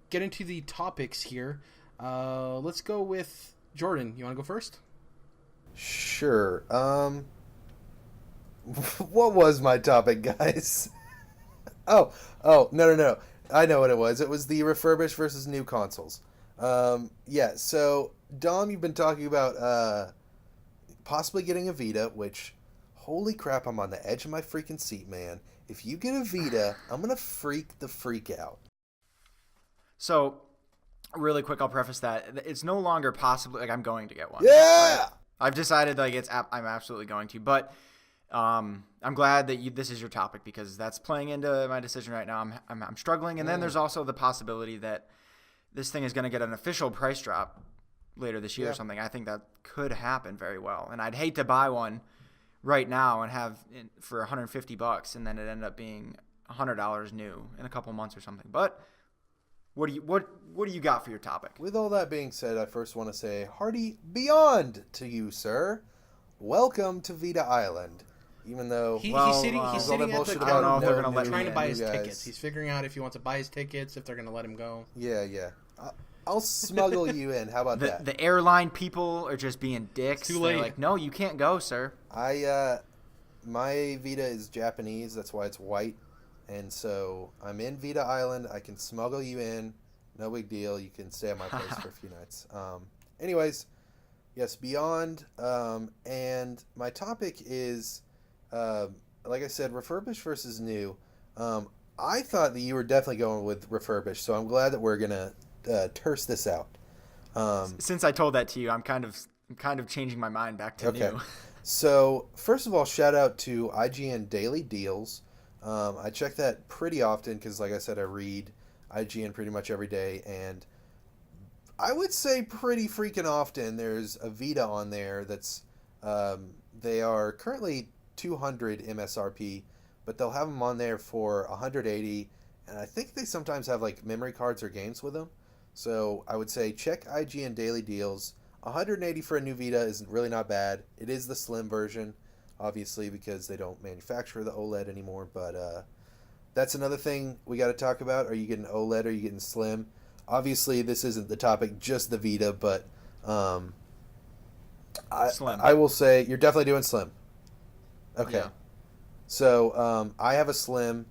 Get into the topics here. Let's go with Jordan. You want to go first? Sure. What was my topic, guys? Oh, no. I know what it was. It was the refurbished versus new consoles. Yeah, so, Dom, you've been talking about possibly getting a Vita, which, holy crap, I'm on the edge of my freaking seat, man. If you get a Vita, I'm going to freak out. So, really quick, I'll preface that. It's no longer possible, I'm going to get one. Yeah! Right? I've decided, I'm absolutely going to, but... I'm glad that this is your topic because that's playing into my decision right now. I'm struggling, and then there's also the possibility that this thing is going to get an official price drop later this year or something. I think that could happen very well, and I'd hate to buy one right now and have for $150, and then it end up being $100 new in a couple months or something. But what do you got for your topic? With all that being said, I first want to say hearty beyond to you, sir. Welcome to Vita Island. Even though he's sitting at the counter trying to buy his tickets. He's figuring out if he wants to buy his tickets, if they're going to let him go. Yeah. I'll smuggle you in. How about that? The airline people are just being dicks. Too late. They're like, no, you can't go, sir. My Vita is Japanese. That's why it's white. And so I'm in Vita Island. I can smuggle you in. No big deal. You can stay at my place for a few nights. Anyways, yes, beyond. And my topic is... like I said, refurbished versus new. I thought that you were definitely going with refurbished, so I'm glad that we're gonna terse this out. Since I told that to you, I'm kind of changing my mind back to new. So first of all, shout out to IGN Daily Deals. I check that pretty often because, like I said, I read IGN pretty much every day, and I would say pretty freaking often there's a Vita on there that's they are currently 200 MSRP, but they'll have them on there for 180, and I think they sometimes have like memory cards or games with them. So I would say check IGN Daily Deals. 180 for a new Vita is really not bad. It is the slim version, obviously, because they don't manufacture the OLED anymore, but that's another thing we got to talk about. Are you getting OLED or are you getting slim? Obviously, this isn't the topic, just the Vita, but I will say you're definitely doing slim. Okay. Yeah. So, I have a slim.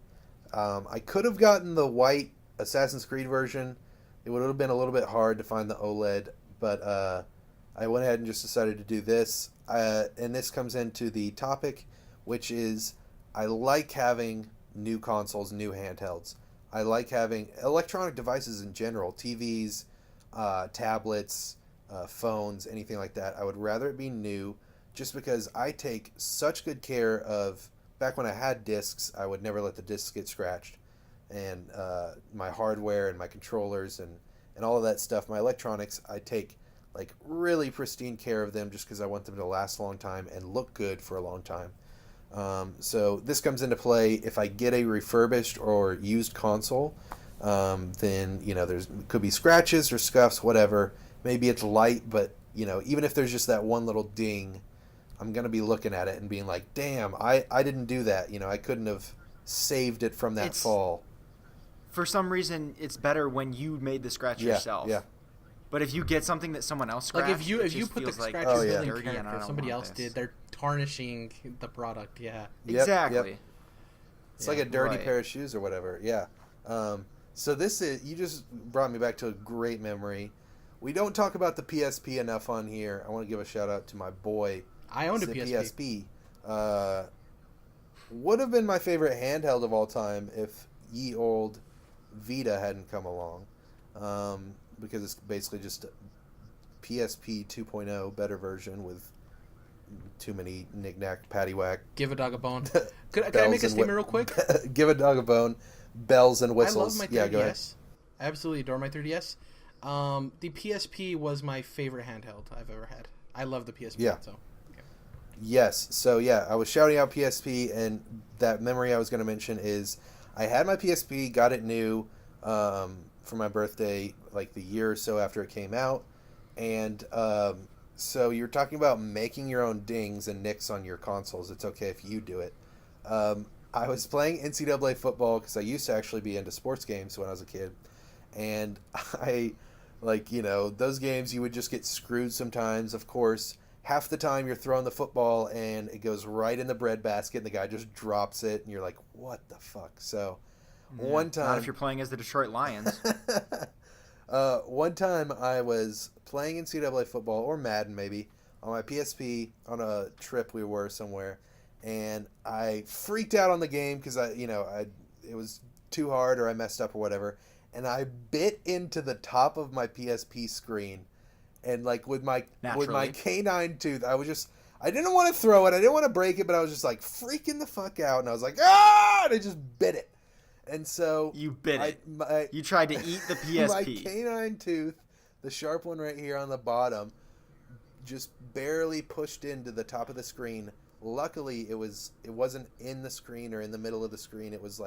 I could have gotten the white Assassin's Creed version. It would have been a little bit hard to find the OLED, but I went ahead and just decided to do this. And this comes into the topic, which is I like having new consoles, new handhelds. I like having electronic devices in general, TVs, tablets, phones, anything like that. I would rather it be new. Just because I take such good care of, back when I had discs, I would never let the discs get scratched. And my hardware and my controllers and all of that stuff, my electronics, I take like really pristine care of them just because I want them to last a long time and look good for a long time. So this comes into play if I get a refurbished or used console, then, there's could be scratches or scuffs, whatever. Maybe it's light, but, even if there's just that one little ding, I'm going to be looking at it and being like, damn, I didn't do that. I couldn't have saved it from that fall. For some reason, it's better when you made the scratch yourself. Yeah. But if you get something that someone else scratched, like if you put the scratches in character, somebody else did, they're tarnishing the product. Yeah. Exactly. Yep. It's like a dirty pair of shoes or whatever. Yeah. So you just brought me back to a great memory. We don't talk about the PSP enough on here. I want to give a shout out to my boy. I owned a PSP. Would have been my favorite handheld of all time if ye old Vita hadn't come along. Because it's basically just a PSP 2.0 better version with too many knick-knack, paddywhack. Give a dog a bone. Could I make a statement real quick? Give a dog a bone. Bells and whistles. I love my 3DS. Yeah, go ahead. I absolutely adore my 3DS. The PSP was my favorite handheld I've ever had. I love the PSP. Yeah. So. Yes. So, yeah, I was shouting out PSP, and that memory I was going to mention is I had my PSP, got it new for my birthday, like the year or so after it came out. And so you're talking about making your own dings and nicks on your consoles. It's okay if you do it. I was playing NCAA football because I used to actually be into sports games when I was a kid. And I, those games you would just get screwed sometimes, of course. Half the time you're throwing the football and it goes right in the breadbasket and the guy just drops it and you're like, what the fuck? So one time... Not if you're playing as the Detroit Lions. One time I was playing NCAA football, or Madden maybe, on my PSP on a trip we were somewhere. And I freaked out on the game because it was too hard or I messed up or whatever. And I bit into the top of my PSP screen, and with my canine tooth, I didn't want to throw it, I didn't want to break it, but I was just freaking the fuck out, and I was like, ah! And I just bit it. And so you bit it. You tried to eat the PSP. My canine tooth, the sharp one right here on the bottom, just barely pushed into the top of the screen. Luckily, it wasn't in the screen or in the middle of the screen. It was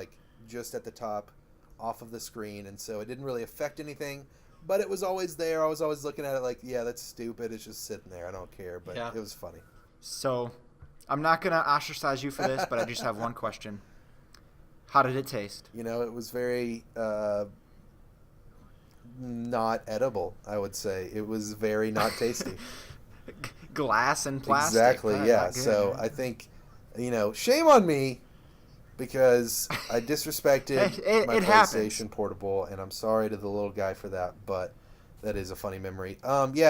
just at the top, off of the screen, and so it didn't really affect anything. But it was always there. I was always looking at it yeah, that's stupid. It's just sitting there. I don't care. But It was funny. So, I'm not gonna ostracize you for this, but I just have one question. How did it taste? It was very not edible. I would say it was very not tasty. Glass and plastic. Exactly, yeah. So I think, shame on me because I disrespected my PlayStation Portable, and I'm sorry to the little guy for that, but that is a funny memory.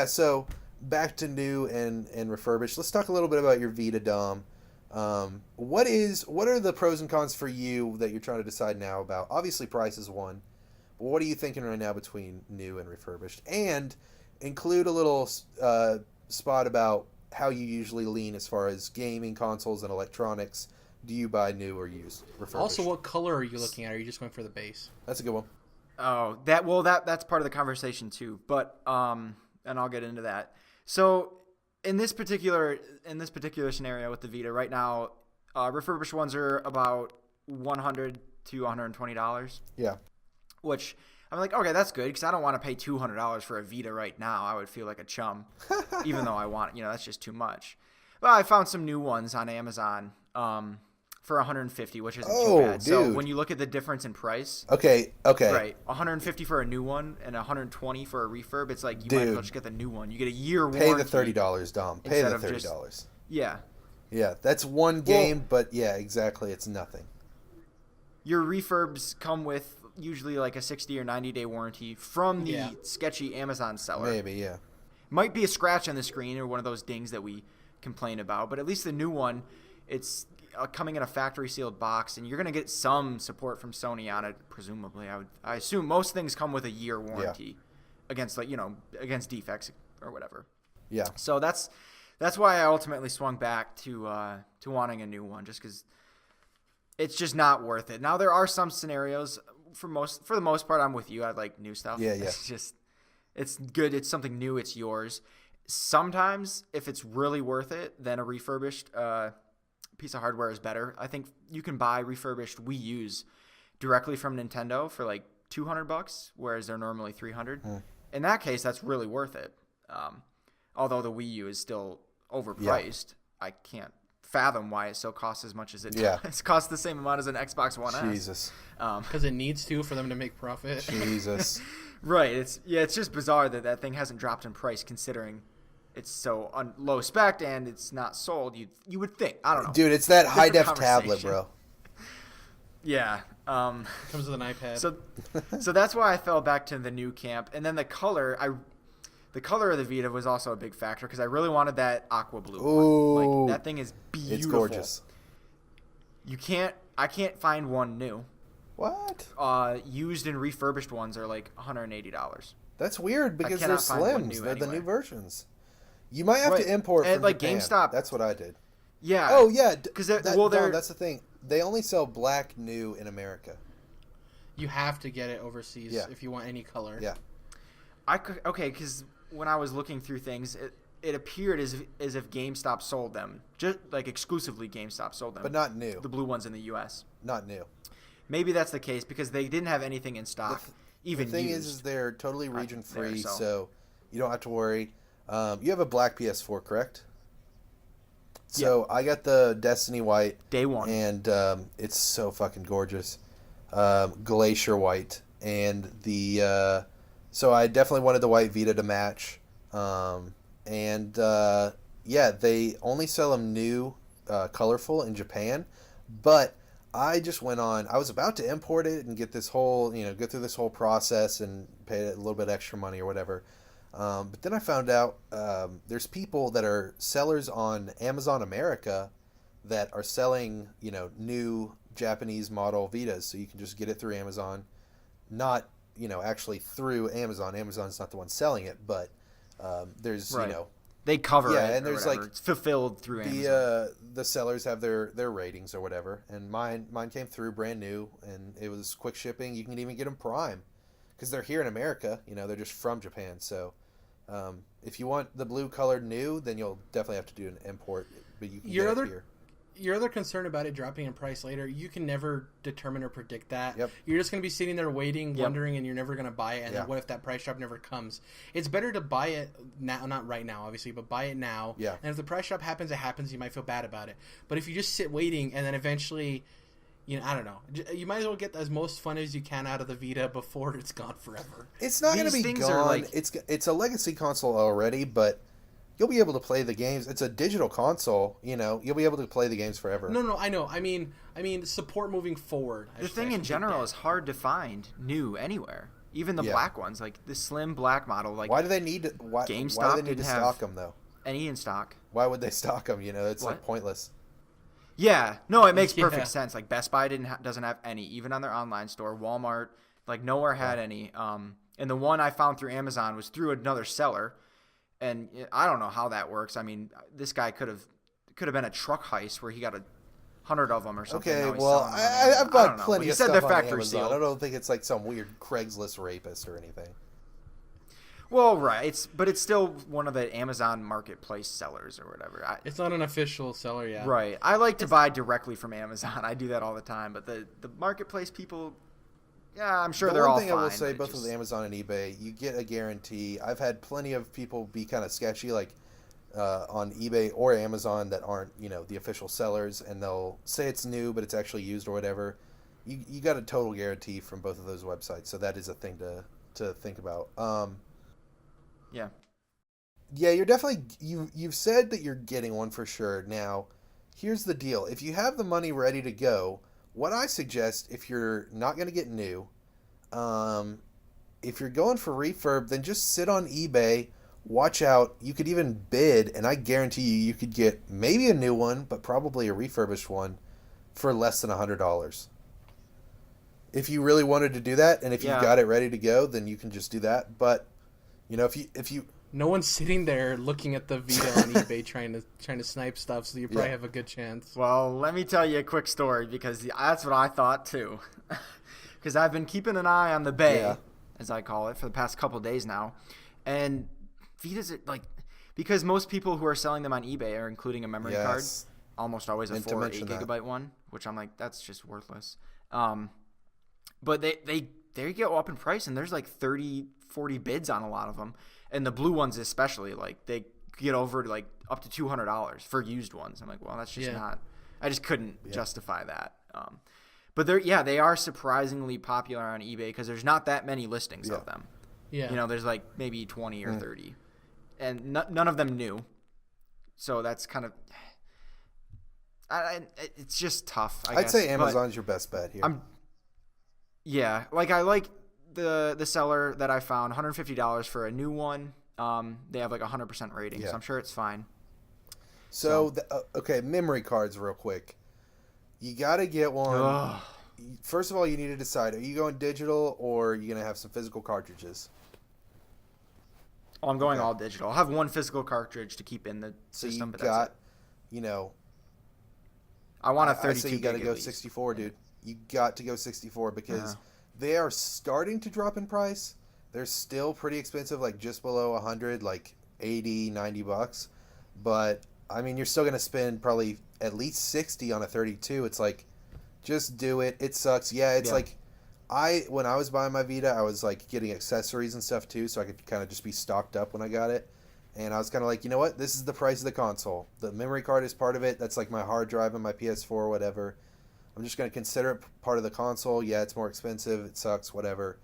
So back to new and refurbished. Let's talk a little bit about your Vita, Dom. What are the pros and cons for you that you're trying to decide now about? Obviously, price is one. But what are you thinking right now between new and refurbished? And include a little spot about how you usually lean as far as gaming consoles and electronics. Do you buy new or used? Refurbished? Also, what color are you looking at? Are you just going for the base? That's a good one. Oh, that's part of the conversation too. But and I'll get into that. So in this particular scenario with the Vita right now, refurbished ones are about $100 to $120. Yeah. Which I'm like, okay, that's good because I don't want to pay $200 for a Vita right now. I would feel like a chum, even though I want, that's just too much. But I found some new ones on Amazon for $150, which isn't too bad. Dude. So when you look at the difference in price, okay, right, $150 for a new one and $120 for a refurb, it's like you might as well just get the new one. You get a year warranty. Pay the $30, Dom. Pay the $30. Yeah. Yeah, that's one game, but yeah, exactly, it's nothing. Your refurbs come with usually like a 60 or 90-day warranty from the sketchy Amazon seller. Maybe, yeah. Might be a scratch on the screen or one of those dings that we complain about, but at least the new one, it's coming in a factory sealed box, and you're going to get some support from Sony on it, presumably. I assume most things come with a year warranty against against defects or whatever. Yeah. So that's why I ultimately swung back to wanting a new one, just because it's just not worth it. Now there are some scenarios. For the most part, I'm with you. I like new stuff. Yeah. It's good. It's something new. It's yours. Sometimes, if it's really worth it, then a refurbished piece of hardware is better. I think you can buy refurbished Wii U's directly from Nintendo for like $200, whereas they're normally $300. In that case, that's really worth it. Although the Wii U is still overpriced, I can't fathom why it still costs as much as it does. It costs the same amount as an Xbox One S. Jesus. Because it needs to for them to make profit. Jesus. Right. It's just bizarre that thing hasn't dropped in price considering it's so low spec and it's not sold. You would think. I don't know. Dude, it's that high def tablet, bro. Yeah. Comes with an iPad. So that's why I fell back to the new camp. And then the color of the Vita was also a big factor because I really wanted that aqua blue one. Like, that thing is beautiful. It's gorgeous. I can't find one new. What? Used and refurbished ones are like $180. That's weird because they're slims. They're the new versions. You might have to import from like Japan. GameStop. That's what I did. Yeah. Oh yeah. Because that's the thing. They only sell black new in America. You have to get it overseas if you want any color. Yeah. Because when I was looking through things, it appeared as if GameStop sold them, just like exclusively GameStop sold them, but not new. The blue ones in the U.S. Not new. Maybe that's the case because they didn't have anything in stock. The thing used. is they're totally region free, so you don't have to worry. You have a black PS4, correct? So I got the Destiny White. Day one. And it's so fucking gorgeous. Glacier White. And so I definitely wanted the White Vita to match. Yeah, they only sell them new, colorful in Japan. But I just went on. I was about to import it and get this whole, go through this whole process and pay a little bit extra money or whatever. But then I found out there's people that are sellers on Amazon America that are selling, new Japanese model Vitas. So you can just get it through Amazon, not, actually through Amazon. Amazon's not the one selling it, but there's, right. They cover it. And there's whatever. It's fulfilled through Amazon. The sellers have their ratings or whatever, and mine came through brand new, and it was quick shipping. You can even get them Prime because they're here in America. They're just from Japan. So if you want the blue colored new, then you'll definitely have to do an import. But you can get it here. Your other concern about it dropping in price later, you can never determine or predict that. Yep. You're just going to be sitting there waiting, wondering, and you're never going to buy it. And then what if that price drop never comes? It's better to buy it now, not right now, obviously, but buy it now. Yeah. And if the price drop happens, it happens. You might feel bad about it. But if you just sit waiting and then eventually, I don't know, you might as well get as most fun as you can out of the Vita before it's gone forever. It's not going to be gone. It's a legacy console already, but you'll be able to play the games. It's a digital console, you'll be able to play the games forever. No, I know. I mean, support moving forward. The thing in general is hard to find new anywhere. Even the black ones, like the slim black model. Like why do they need to? GameStop why do they need to stock them though? Any in stock? Why would they stock them? It's like pointless. Yeah, no, it makes perfect sense. Like Best Buy doesn't have any, even on their online store. Walmart, like nowhere had any. And the one I found through Amazon was through another seller. And I don't know how that works. I mean, this guy could have been a truck heist where he got 100 of them or something. Okay, well, I've got plenty of stuff they're on factory Amazon. sealed. I don't think it's like some weird Craigslist rapist or anything. Well, right. But it's still one of the Amazon Marketplace sellers or whatever. It's not an official seller yet. Right. I like to buy directly from Amazon. I do that all the time. But the Marketplace people... Yeah, I'm sure they're all fine. One thing I will say, both with Amazon and eBay, you get a guarantee. I've had plenty of people be kind of sketchy, like on eBay or Amazon, that aren't, the official sellers, and they'll say it's new, but it's actually used or whatever. You got a total guarantee from both of those websites, so that is a thing to think about. Yeah. Yeah, you're definitely you've said that you're getting one for sure. Now, here's the deal: if you have the money ready to go. What I suggest, if you're not going to get new, if you're going for refurb, then just sit on eBay, watch out. You could even bid, and I guarantee you could get maybe a new one, but probably a refurbished one for less than $100. If you really wanted to do that, and if you've got it ready to go, then you can just do that. But if you no one's sitting there looking at the Vita on eBay trying to snipe stuff, so you probably have a good chance. Well, let me tell you a quick story, because that's what I thought too. Because I've been keeping an eye on the Bay, as I call it, for the past couple of days now. And Vitas are because most people who are selling them on eBay are including a memory card, almost always a 4 or 8 gigabyte one, which I'm like, that's just worthless. But they go up in price, and there's like 30, 40 bids on a lot of them. And the blue ones especially, like they get over to like up to $200 for used ones. I'm like, well, that's just not. I just couldn't justify that. But they are surprisingly popular on eBay because there's not that many listings of them. Yeah, there's like maybe 20 or 30, and none of them new. So that's kind of. It's just tough. I'd say Amazon's your best bet here. I like the seller that I found, $150 for a new one. They have like 100% rating, so I'm sure it's fine. So memory cards real quick. You got to get one. Ugh. First of all, you need to decide, are you going digital or are you going to have some physical cartridges? Oh, I'm going all digital. I'll have one physical cartridge to keep in the system, but that's it. I want a 32 I say you got to go 64, dude. You got to go 64 because they are starting to drop in price. They're still pretty expensive, like just below 100, like 80, 90 bucks. But I mean, you're still going to spend probably at least 60 on a 32. It's like, just do it. It sucks. It's like when I was buying my Vita, I was like getting accessories and stuff too, so I could kind of just be stocked up when I got it. And I was kind of like, you know what? This is the price of the console. The memory card is part of it. That's like my hard drive and my PS4 or whatever. I'm just going to consider it part of the console. Yeah, it's more expensive. It sucks, whatever.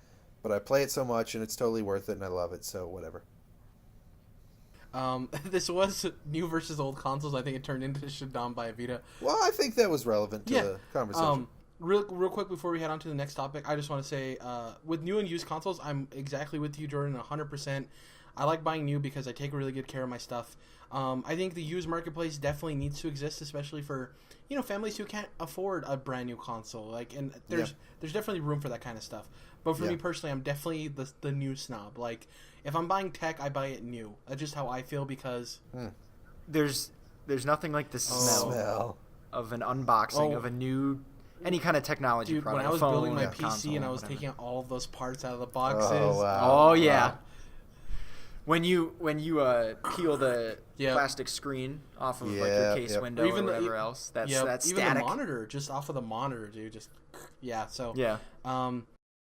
But I play it so much, and it's totally worth it, and I love it, so whatever. This was new versus old consoles. I think it turned into Shaddam by a Vita. Well, I think that was relevant to the conversation. Real quick before we head on to the next topic, I just want to say, with new and used consoles, I'm exactly with you, Jordan, 100%. I like buying new because I take really good care of my stuff. I think the used marketplace definitely needs to exist, especially for families who can't afford a brand new console. And there's definitely room for that kind of stuff. But for me personally, I'm definitely the new snob. Like, if I'm buying tech, I buy it new. That's just how I feel because there's nothing like the smell of an unboxing of a new any kind of technology dude, product. When I was phone, building my PC console, and I was taking out all of those parts out of the boxes. Oh yeah. When you peel the plastic screen off of your case window or whatever else, that's even static. the monitor, just off of the monitor, dude. So